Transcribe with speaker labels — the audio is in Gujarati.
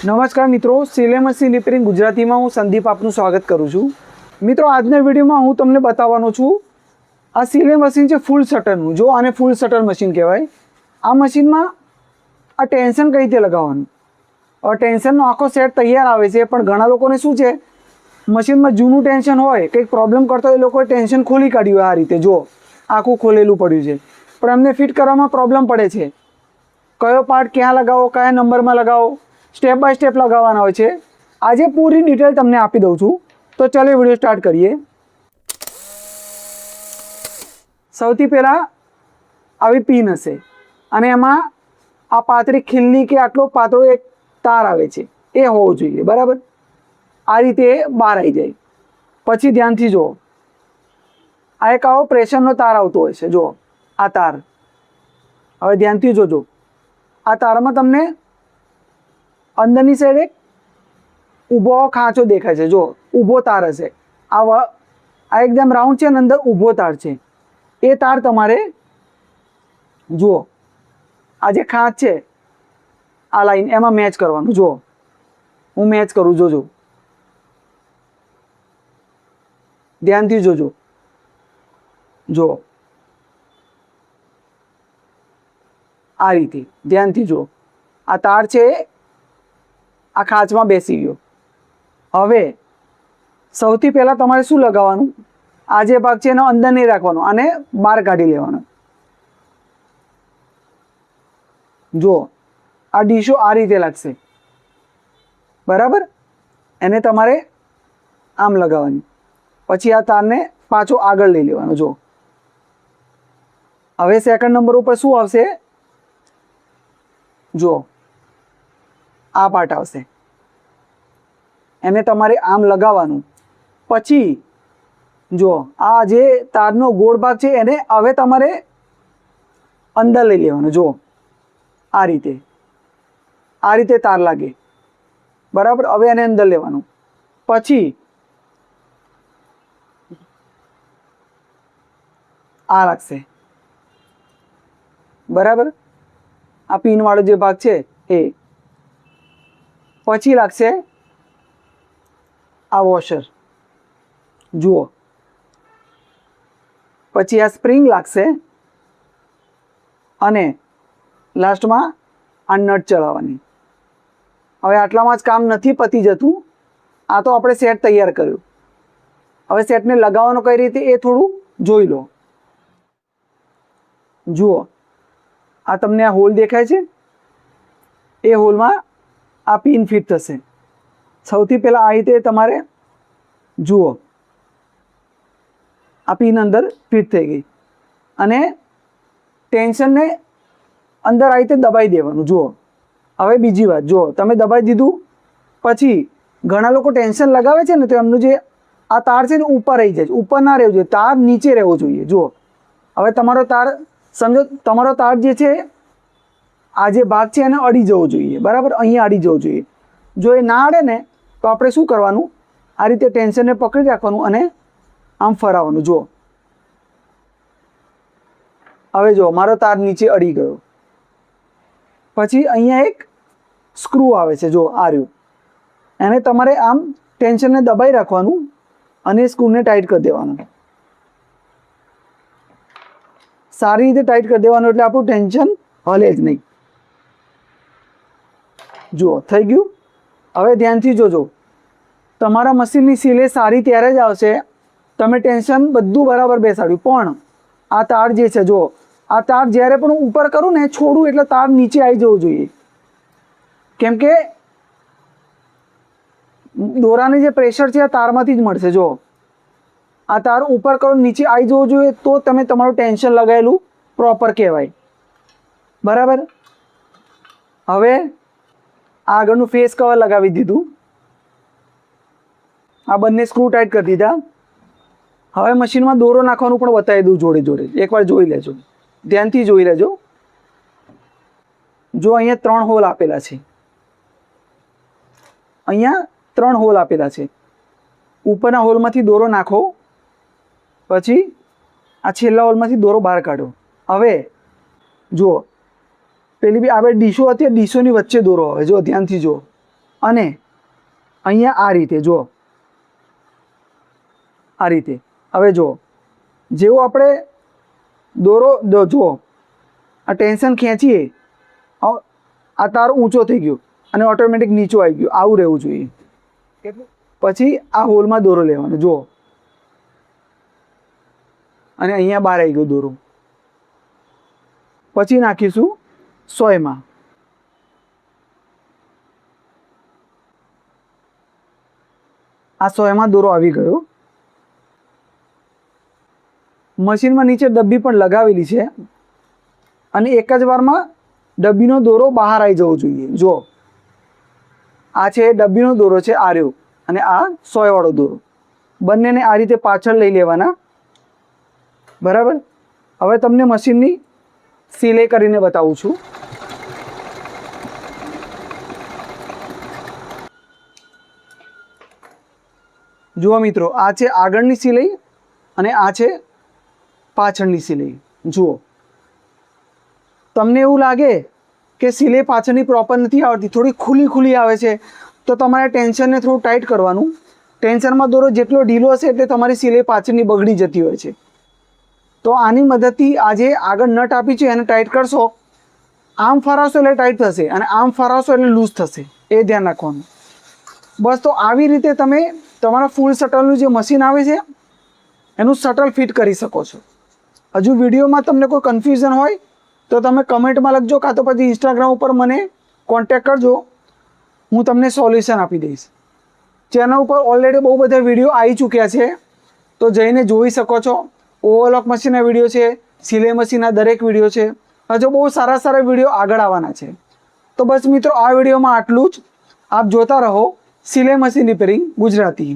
Speaker 1: નમસ્કાર મિત્રો, સિલાઈ મશીન રિપેરિંગ ગુજરાતીમાં હું સંદીપ આપનું સ્વાગત કરું છું. મિત્રો, આજના વિડીયોમાં હું તમને બતાવવાનો છું આ સિલાઈ મશીન છે ફૂલ શટરનું. જો આને ફૂલ શટર મશીન કહેવાય. આ મશીનમાં આ ટેન્શન કઈ રીતે લગાવવાનું. હવે ટેન્શનનો આખો સેટ તૈયાર આવે છે, પણ ઘણા લોકોને શું છે મશીનમાં જૂનું ટેન્શન હોય, કંઈક પ્રોબ્લેમ કરતો હોય, એ લોકોએ ટેન્શન ખોલી કાઢ્યું હોય. આ રીતે જો આખું ખોલેલું પડ્યું છે, પણ અમને ફિટ કરવામાં પ્રોબ્લેમ પડે છે. કયો પાર્ટ ક્યાં લગાવો, કયા નંબરમાં લગાવો, સ્ટેપ બાય સ્ટેપ લગાવવાના હોય છે. આજે પૂરી ડિટેલ તમને આપી દઉં છું. તો ચાલો વિડીયો સ્ટાર્ટ કરીએ. સૌથી પહેલાં આવી પિન હશે અને એમાં આ પાતળી ખીલ્લી કે આટલો પાતળો એક તાર આવે છે, એ હોવો જોઈએ. બરાબર, આ રીતે બહાર આવી જાય. પછી ધ્યાનથી જુઓ, આ એક આવો પ્રેશરનો તાર આવતો હોય છે. જુઓ આ તાર. હવે ધ્યાનથી જોજો, આ તારમાં તમને અંદરની સાઈડ એક ઊભો ખાંચો દેખાય છે. જો ઊભો તાર હશે, આ એકદમ રાઉન્ડ છે અને અંદર ઊભો તાર છે. એ તાર તમારે જુઓ, આ જે ખાંચ છે આ લાઈન એમાં મેચ કરવાનું. જુઓ હું મેચ કરું, જોજો ધ્યાનથી જોજો. જો આ રીતે ધ્યાનથી જો, આ તાર છે આ ખાંચમાં બેસી ગયો. હવે સૌથી પહેલાં તમારે શું લગાવવાનું, આ જે ભાગ છે એનો અંદર નહીં રાખવાનો, આને બહાર કાઢી લેવાનો. જો આ ડીશો આ રીતે લાગશે. બરાબર, એને તમારે આમ લગાવવાની. પછી આ તારને પાછો આગળ લઈ લેવાનો. જો હવે સેકન્ડ નંબર ઉપર શું આવશે, જો આ પાર્ટ આવશે, એને તમારે આમ લગાવવાનું. પછી જો આ જે તારનો ગોળ ભાગ છે એને હવે તમારે અંદર લઈ લેવાનો. જો આ રીતે તાર લાગે. બરાબર, હવે એને અંદર લેવાનું. પછી આ લાગશે. બરાબર, આ પિનવાળો જે ભાગ છે એ. પછી લાગશે આ વોશર. જુઓ, પછી આ સ્પ્રિંગ લાગશે અને લાસ્ટમાં આ નટ ચલાવવાની. હવે આટલામાં જ કામ નથી પતી જતું. આ તો આપણે સેટ તૈયાર કર્યું. હવે સેટને લગાવવાનો કઈ રીતે એ થોડું જોઈ લો. જુઓ, આ તમને આ હોલ દેખાય છે, એ હોલમાં આ પિન ફિટ થશે. સૌથી પહેલાં આ રીતે તમારે જુઓ, આ પિન અંદર ફિટ થઈ ગઈ અને ટેન્શનને અંદર આ રીતે દબાઈ દેવાનું. જુઓ, હવે બીજી વાત, જુઓ તમે દબાઈ દીધું પછી ઘણા લોકો ટેન્શન લગાવે છે ને, તો એમનું જે આ તાર છે ને ઉપર રહી જાય છે. ઉપર ના રહેવું જોઈએ, તાર નીચે રહેવો જોઈએ. જુઓ, હવે તમારો તાર સમજો, તમારો તાર જે છે આ જે ભાગ છે એને અડી જવો જોઈએ. બરાબર, અહીંયા અડી જવું જોઈએ. જો એ ના અડે ને તો આપણે શું કરવાનું, આ રીતે ટેન્શનને પકડી રાખવાનું અને આમ ફરાવવાનું. જુઓ, હવે જો મારો તાર નીચે અડી ગયો. પછી અહીંયા એક સ્ક્રૂ આવે છે. જો આ રહ્યું, એને તમારે આમ ટેન્શનને દબાઈ રાખવાનું અને સ્ક્રૂને ટાઈટ કરી દેવાનું. સારી રીતે ટાઈટ કરી દેવાનું, એટલે આપણું ટેન્શન હલે જ નહીં. જુઓ થઈ ગયું. હવે ધ્યાનથી જોજો, તમારા મશીનની સિલાઈ સારી ત્યારે જ આવશે તમે ટેન્શન બધું બરાબર બેસાડ્યું. પણ આ તાર જે છે, જો આ તાર જ્યારે પણ હું ઉપર કરું ને છોડું એટલે તાર નીચે આવી જવું જોઈએ. કેમ કે દોરાની જે પ્રેશર છે આ તારમાંથી જ મળશે. જો આ તાર ઉપર કરો નીચે આવી જવું જોઈએ, તો તમે તમારું ટેન્શન લગાવેલું પ્રોપર કહેવાય. બરાબર, હવે આગળનું ફેસ કવર લગાવી દીધું. આ બંને સ્ક્રૂ ટાઈટ કરી દીધા. હવે મશીનમાં દોરો નાખવાનું પણ બતાવી દઉં જોડે જોડે. એકવાર જોઈ લેજો, ધ્યાનથી જોઈ લેજો. જો અહીંયા 3 હોલ આપેલા છે, અહીંયા 3 હોલ આપેલા છે. ઉપરના હોલમાંથી દોરો નાખો, પછી આ છેલ્લા હોલમાંથી દોરો બહાર કાઢો. હવે જુઓ, પેલી બી આપણે ડીશો હતી, ડીશોની વચ્ચે દોરો આવે. જો ધ્યાનથી જુઓ, અને અહીંયા આ રીતે જુઓ, આ રીતે. હવે જુઓ, જેવું આપણે દોરો જુઓ, આ ટેન્શન ખેંચીએ, આ તાર ઊંચો થઈ ગયો અને ઓટોમેટિક નીચો આવી ગયો. આવું રહેવું જોઈએ. પછી આ હોલમાં દોરો લેવાનો જુઓ, અને અહીંયા બહાર આવી ગયો દોરો. પછી નાખીશું 100માં. આ 100માં દોરો આવી ગયો. મશીનમાં નીચે ડબ્બી પણ લગાવેલી છે અને એક જ વારમાં ડબ્બીનો દોરો બહાર આવી જવો જોઈએ. જો આ છે ડબ્બીનો દોરો છે, આ રહ્યો, અને આ 100 વાળો દોરો. બંનેને આ રીતે પાછળ લઈ લેવાના. બરાબર. હવે તમને મશીનની સિલાઈ કરીને બતાવું છું. જુઓ મિત્રો, આ છે આગળની સિલાઈ અને આ છે પાછળની સિલાઈ. જુઓ, તમને એવું લાગે કે સિલાઈ પાછળની પ્રોપર નથી આવતી, થોડી ખુલ્લી આવે છે, તો તમારે ટેન્શનને થોડું ટાઈટ કરવાનું. ટેન્શનમાં દોરો જેટલો ઢીલો હશે એટલે તમારી સિલાઈ પાછળની બગડી જતી હોય છે. તો આની મદદથી આજે આગળ નટ આપી છે એને ટાઈટ કરશો. આમ ફરાવશો એટલે ટાઈટ થશે અને આમ ફરાવશો એટલે લૂઝ થશે. એ ધ્યાન રાખવાનું. બસ, તો આવી રીતે તમે તમારા ફૂલ શટલનું જે મશીન આવે છે એનું શટલ ફિટ કરી શકો છો. હજુ વિડીયોમાં તમને કોઈ કન્ફ્યુઝન હોય તો તમે કમેન્ટમાં લખજો, કાં તો પછી ઇન્સ્ટાગ્રામ ઉપર મને કોન્ટેક્ટ કરજો, હું તમને સોલ્યુશન આપી દઈશ. ચેનલ ઉપર ઓલરેડી બહુ બધા વિડીયો આવી ચૂક્યા છે, તો જઈને જોઈ શકો છો. ઓવરલોક મશીનના વિડીયો છે, સિલાઈ મશીનના દરેક વિડીયો છે. હજુ બહુ સારા વિડીયો આગળ આવવાના છે. તો બસ મિત્રો, આ વિડીયોમાં આટલું જ. આપ જોતા રહો સિલાઈ મશીન રિપેરિંગ ગુજરાતી.